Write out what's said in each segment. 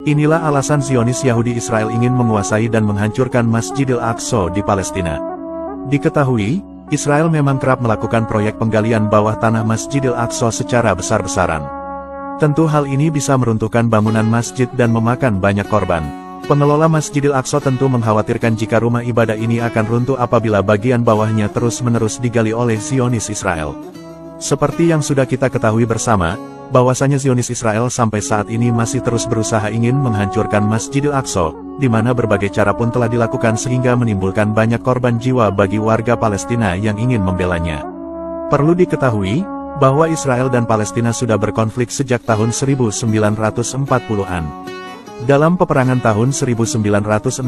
Inilah alasan Zionis Yahudi Israel ingin menguasai dan menghancurkan Masjidil Aqsa di Palestina. Diketahui, Israel memang kerap melakukan proyek penggalian bawah tanah Masjidil Aqsa secara besar-besaran. Tentu hal ini bisa meruntuhkan bangunan masjid dan memakan banyak korban. Pengelola Masjidil Aqsa tentu mengkhawatirkan jika rumah ibadah ini akan runtuh apabila bagian bawahnya terus-menerus digali oleh Zionis Israel. Seperti yang sudah kita ketahui bersama, bahwasanya Zionis Israel sampai saat ini masih terus berusaha ingin menghancurkan Masjidil Aqsa, di mana berbagai cara pun telah dilakukan sehingga menimbulkan banyak korban jiwa bagi warga Palestina yang ingin membelanya. Perlu diketahui, bahwa Israel dan Palestina sudah berkonflik sejak tahun 1940-an. Dalam peperangan tahun 1967,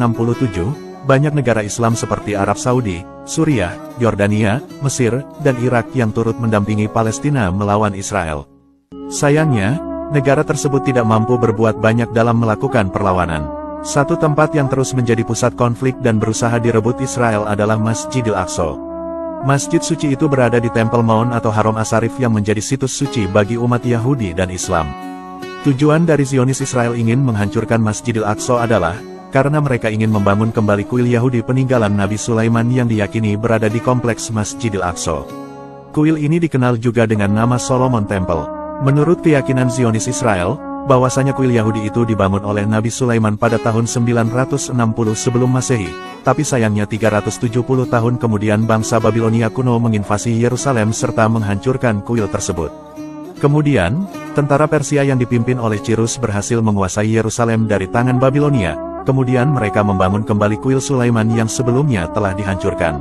banyak negara Islam seperti Arab Saudi, Suriah, Yordania, Mesir, dan Irak yang turut mendampingi Palestina melawan Israel. Sayangnya, negara tersebut tidak mampu berbuat banyak dalam melakukan perlawanan. Satu tempat yang terus menjadi pusat konflik dan berusaha direbut Israel adalah Masjidil Aqsa. Masjid suci itu berada di Temple Mount atau Haram Asharif yang menjadi situs suci bagi umat Yahudi dan Islam. Tujuan dari Zionis Israel ingin menghancurkan Masjidil Aqsa adalah karena mereka ingin membangun kembali kuil Yahudi peninggalan Nabi Sulaiman yang diyakini berada di kompleks Masjidil Aqsa. Kuil ini dikenal juga dengan nama Solomon Temple. Menurut keyakinan Zionis Israel, bahwasanya kuil Yahudi itu dibangun oleh Nabi Sulaiman pada tahun 960 sebelum Masehi, tapi sayangnya 370 tahun kemudian bangsa Babilonia kuno menginvasi Yerusalem serta menghancurkan kuil tersebut. Kemudian, tentara Persia yang dipimpin oleh Cyrus berhasil menguasai Yerusalem dari tangan Babilonia, kemudian mereka membangun kembali kuil Sulaiman yang sebelumnya telah dihancurkan.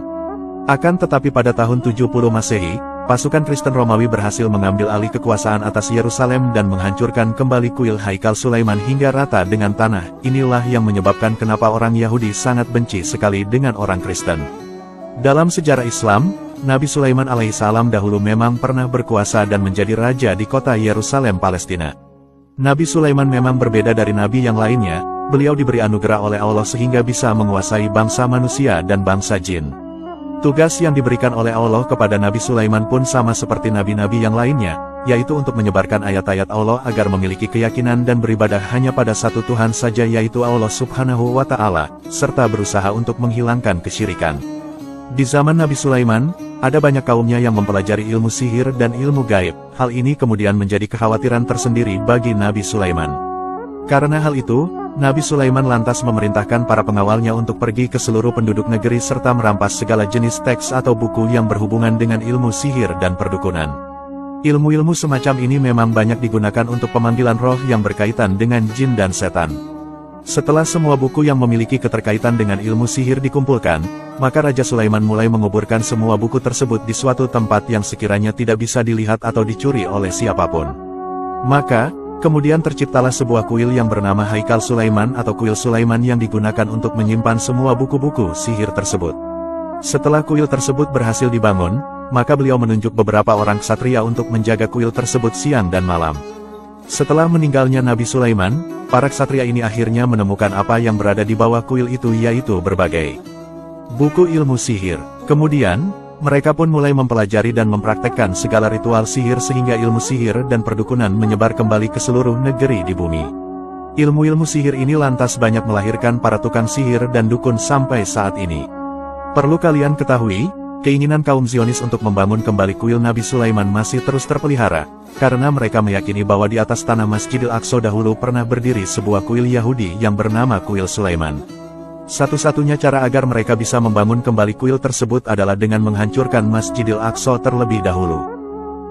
Akan tetapi pada tahun 70 Masehi, pasukan Kristen Romawi berhasil mengambil alih kekuasaan atas Yerusalem dan menghancurkan kembali kuil Haikal Sulaiman hingga rata dengan tanah. Inilah yang menyebabkan kenapa orang Yahudi sangat benci sekali dengan orang Kristen. Dalam sejarah Islam, Nabi Sulaiman alaihissalam dahulu memang pernah berkuasa dan menjadi raja di kota Yerusalem, Palestina. Nabi Sulaiman memang berbeda dari nabi yang lainnya, beliau diberi anugerah oleh Allah sehingga bisa menguasai bangsa manusia dan bangsa jin. Tugas yang diberikan oleh Allah kepada Nabi Sulaiman pun sama seperti nabi-nabi yang lainnya, yaitu untuk menyebarkan ayat-ayat Allah agar memiliki keyakinan dan beribadah hanya pada satu Tuhan saja yaitu Allah Subhanahu wa Ta'ala, serta berusaha untuk menghilangkan kesyirikan. Di zaman Nabi Sulaiman, ada banyak kaumnya yang mempelajari ilmu sihir dan ilmu gaib. Hal ini kemudian menjadi kekhawatiran tersendiri bagi Nabi Sulaiman. Karena hal itu, Nabi Sulaiman lantas memerintahkan para pengawalnya untuk pergi ke seluruh penduduk negeri serta merampas segala jenis teks atau buku yang berhubungan dengan ilmu sihir dan perdukunan. Ilmu-ilmu semacam ini memang banyak digunakan untuk pemanggilan roh yang berkaitan dengan jin dan setan. Setelah semua buku yang memiliki keterkaitan dengan ilmu sihir dikumpulkan, maka Raja Sulaiman mulai menguburkan semua buku tersebut di suatu tempat yang sekiranya tidak bisa dilihat atau dicuri oleh siapapun. Maka, kemudian terciptalah sebuah kuil yang bernama Haikal Sulaiman atau kuil Sulaiman yang digunakan untuk menyimpan semua buku-buku sihir tersebut. Setelah kuil tersebut berhasil dibangun, maka beliau menunjuk beberapa orang ksatria untuk menjaga kuil tersebut siang dan malam. Setelah meninggalnya Nabi Sulaiman, para ksatria ini akhirnya menemukan apa yang berada di bawah kuil itu yaitu berbagai buku ilmu sihir. Kemudian, mereka pun mulai mempelajari dan mempraktekkan segala ritual sihir sehingga ilmu sihir dan perdukunan menyebar kembali ke seluruh negeri di bumi. Ilmu-ilmu sihir ini lantas banyak melahirkan para tukang sihir dan dukun sampai saat ini. Perlu kalian ketahui, keinginan kaum Zionis untuk membangun kembali kuil Nabi Sulaiman masih terus terpelihara, karena mereka meyakini bahwa di atas tanah Masjidil Aqsa dahulu pernah berdiri sebuah kuil Yahudi yang bernama Kuil Sulaiman. Satu-satunya cara agar mereka bisa membangun kembali kuil tersebut adalah dengan menghancurkan Masjidil Aqsa terlebih dahulu.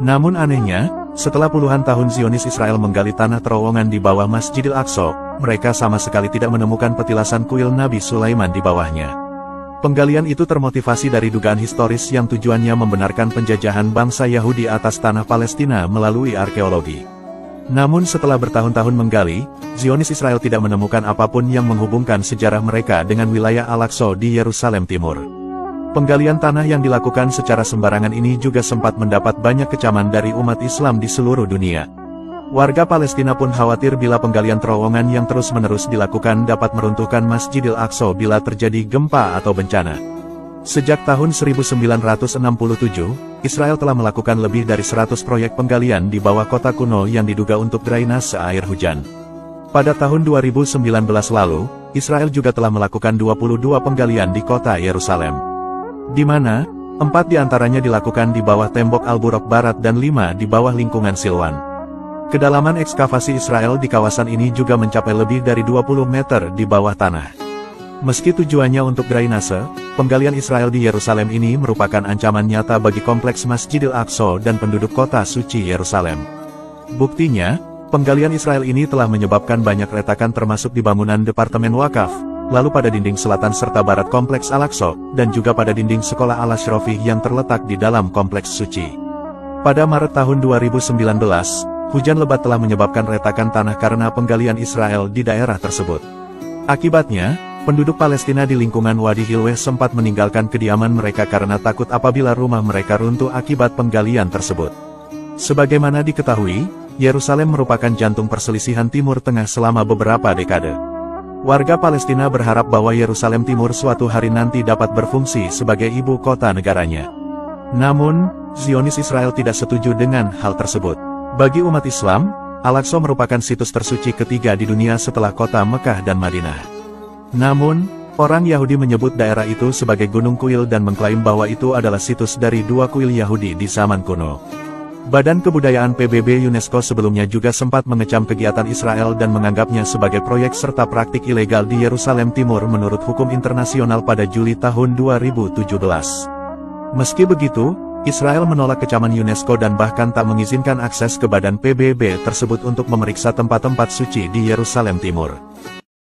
Namun anehnya, setelah puluhan tahun Zionis Israel menggali tanah terowongan di bawah Masjidil Aqsa, mereka sama sekali tidak menemukan petilasan kuil Nabi Sulaiman di bawahnya. Penggalian itu termotivasi dari dugaan historis yang tujuannya membenarkan penjajahan bangsa Yahudi atas tanah Palestina melalui arkeologi. Namun setelah bertahun-tahun menggali, Zionis Israel tidak menemukan apapun yang menghubungkan sejarah mereka dengan wilayah Al-Aqsa di Yerusalem Timur. Penggalian tanah yang dilakukan secara sembarangan ini juga sempat mendapat banyak kecaman dari umat Islam di seluruh dunia. Warga Palestina pun khawatir bila penggalian terowongan yang terus-menerus dilakukan dapat meruntuhkan Masjidil Aqsa bila terjadi gempa atau bencana. Sejak tahun 1967, Israel telah melakukan lebih dari 100 proyek penggalian di bawah kota kuno yang diduga untuk drainase air hujan. Pada tahun 2019 lalu, Israel juga telah melakukan 22 penggalian di kota Yerusalem, di mana 4 diantaranya dilakukan di bawah tembok Al-Buraq Barat dan 5 di bawah lingkungan Silwan. Kedalaman ekskavasi Israel di kawasan ini juga mencapai lebih dari 20 meter di bawah tanah. Meski tujuannya untuk drainase, penggalian Israel di Yerusalem ini merupakan ancaman nyata bagi kompleks Masjidil Aqsa dan penduduk kota suci Yerusalem. Buktinya, penggalian Israel ini telah menyebabkan banyak retakan termasuk di bangunan Departemen Wakaf, lalu pada dinding selatan serta barat kompleks Al-Aqsa, dan juga pada dinding sekolah Al-Ashrafi yang terletak di dalam kompleks suci. Pada Maret tahun 2019, hujan lebat telah menyebabkan retakan tanah karena penggalian Israel di daerah tersebut. Akibatnya, penduduk Palestina di lingkungan Wadi Hilweh sempat meninggalkan kediaman mereka karena takut apabila rumah mereka runtuh akibat penggalian tersebut. Sebagaimana diketahui, Yerusalem merupakan jantung perselisihan Timur Tengah selama beberapa dekade. Warga Palestina berharap bahwa Yerusalem Timur suatu hari nanti dapat berfungsi sebagai ibu kota negaranya. Namun, Zionis Israel tidak setuju dengan hal tersebut. Bagi umat Islam, Al-Aqsa merupakan situs tersuci ketiga di dunia setelah kota Mekah dan Madinah. Namun, orang Yahudi menyebut daerah itu sebagai Gunung Kuil dan mengklaim bahwa itu adalah situs dari 2 kuil Yahudi di zaman kuno. Badan Kebudayaan PBB UNESCO sebelumnya juga sempat mengecam kegiatan Israel dan menganggapnya sebagai proyek serta praktik ilegal di Yerusalem Timur menurut hukum internasional pada Juli tahun 2017. Meski begitu, Israel menolak kecaman UNESCO dan bahkan tak mengizinkan akses ke badan PBB tersebut untuk memeriksa tempat-tempat suci di Yerusalem Timur.